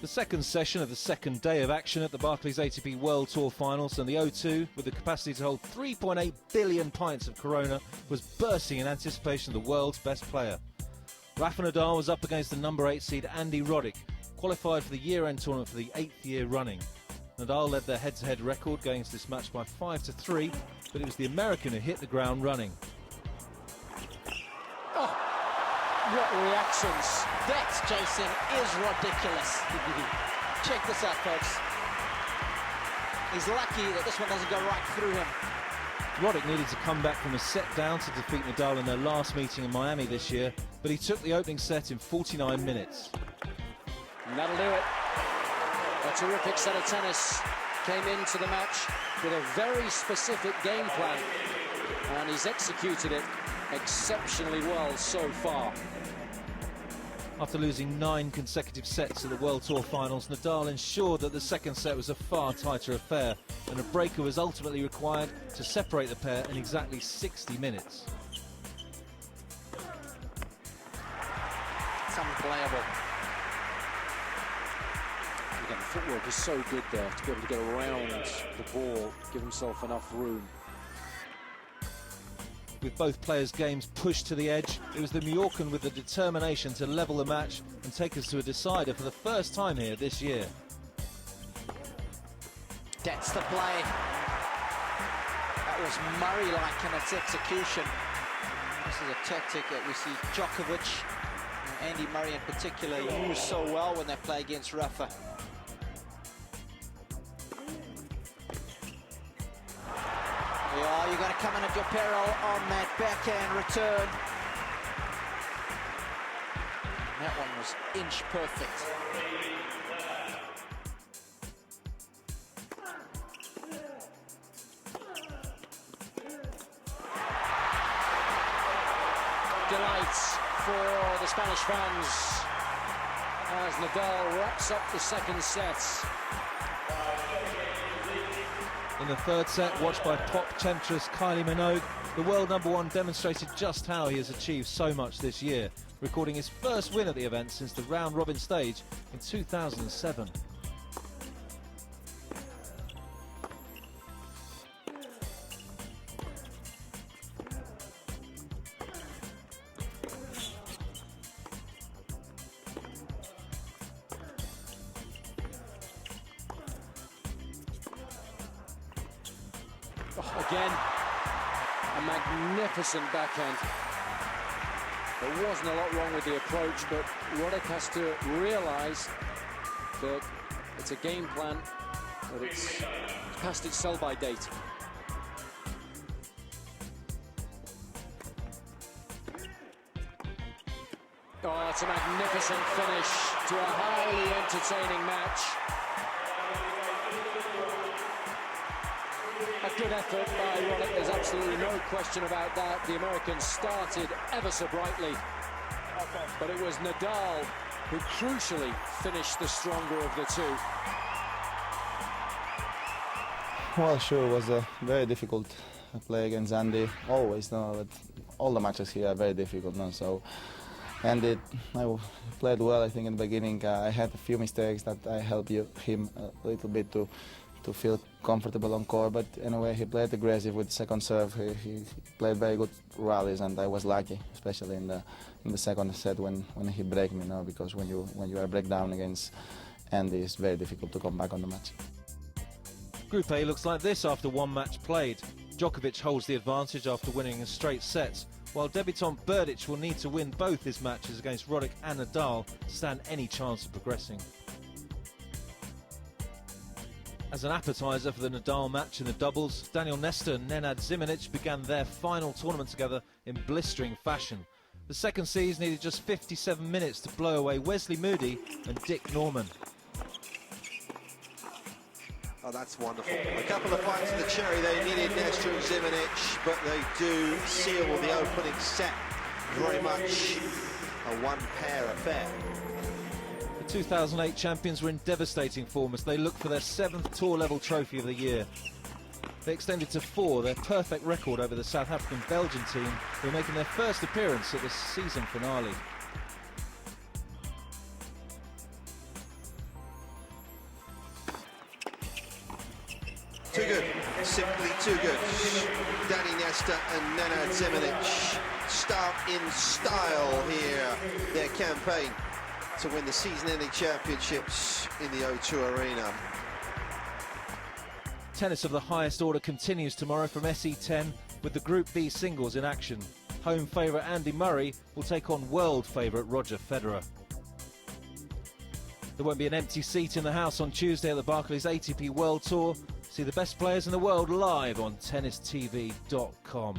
The second session of the second day of action at the Barclays ATP World Tour Finals, and the O2, with the capacity to hold 3.8 billion pints of Corona, was bursting in anticipation of the world's best player. Rafael Nadal was up against the number 8 seed Andy Roddick, qualified for the year-end tournament for the 8th year running. Nadal led their head-to-head record going into this match by 5-3, but it was the American who hit the ground running. Oh, what reactions! That, Jason, is ridiculous. Check this out, folks. He's lucky that this one doesn't go right through him. Roddick needed to come back from a set down to defeat Nadal in their last meeting in Miami this year, but he took the opening set in 49 minutes. And that'll do it. A terrific set of tennis. Came into the match with a very specific game plan, and he's executed it exceptionally well so far. After losing 9 consecutive sets at the World Tour Finals, Nadal ensured that the second set was a far tighter affair, and a breaker was ultimately required to separate the pair in exactly 60 minutes. It's unplayable. Again, the footwork is so good there to be able to get around the ball, give himself enough room. With both players' games pushed to the edge, it was the Mallorcan with the determination to level the match and take us to a decider for the first time here this year. That's the play. That was Murray-like in its execution. This is a tactic that we see Djokovic, and Andy Murray in particular, use so well when they play against Rafa. Yeah, you're going to come in at your peril on that backhand return. That one was inch perfect. Delights for the Spanish fans as Nadal wraps up the second set. In the third set, watched by pop temptress Kylie Minogue, the world #1 demonstrated just how he has achieved so much this year, recording his first win at the event since the round-robin stage in 2007. Again, a magnificent backhand. There wasn't a lot wrong with the approach, but Roddick has to realise that it's a game plan, that it's past its sell-by date. Oh, that's a magnificent finish to a highly entertaining match. A good effort by Roddick, there's absolutely no question about that. The Americans started ever so brightly, but it was Nadal who crucially finished the stronger of the two. Well, sure, it was a very difficult play against Andy. Always, no, but all the matches here are very difficult, no. So, and I played well. I think in the beginning I had a few mistakes that I helped him a little bit to feel comfortable on court, but anyway, he played aggressive with second serve. He played very good rallies, and I was lucky, especially in the second set when he broke me, because when you are break down against Andy, it's very difficult to come back on the match. Group A looks like this after one match played. Djokovic holds the advantage after winning in straight sets, while debutant Berdych will need to win both his matches against Roddick and Nadal to stand any chance of progressing. As an appetiser for the Nadal match in the doubles, Daniel Nestor and Nestor Zimonjic began their final tournament together in blistering fashion. The second seeds needed just 57 minutes to blow away Wesley Moodie and Dick Norman. Oh, that's wonderful. A couple of fights in the cherry. They needed Nestor and Zimonjic, but they do seal the opening set. Very much a one-pair affair. The 2008 champions were in devastating form as they look for their 7th tour-level trophy of the year. They extended to 4, their perfect record over the South African-Belgian team, who are making their first appearance at the season finale. two goods. Danny Nestor and Nestor Zimonjic start in style here their campaign to win the season-ending championships in the O2 Arena. Tennis of the highest order continues tomorrow from SE10 with the Group B singles in action. Home favourite Andy Murray will take on world favourite Roger Federer. There won't be an empty seat in the house on Tuesday at the Barclays ATP World Tour. See the best players in the world live on tennistv.com.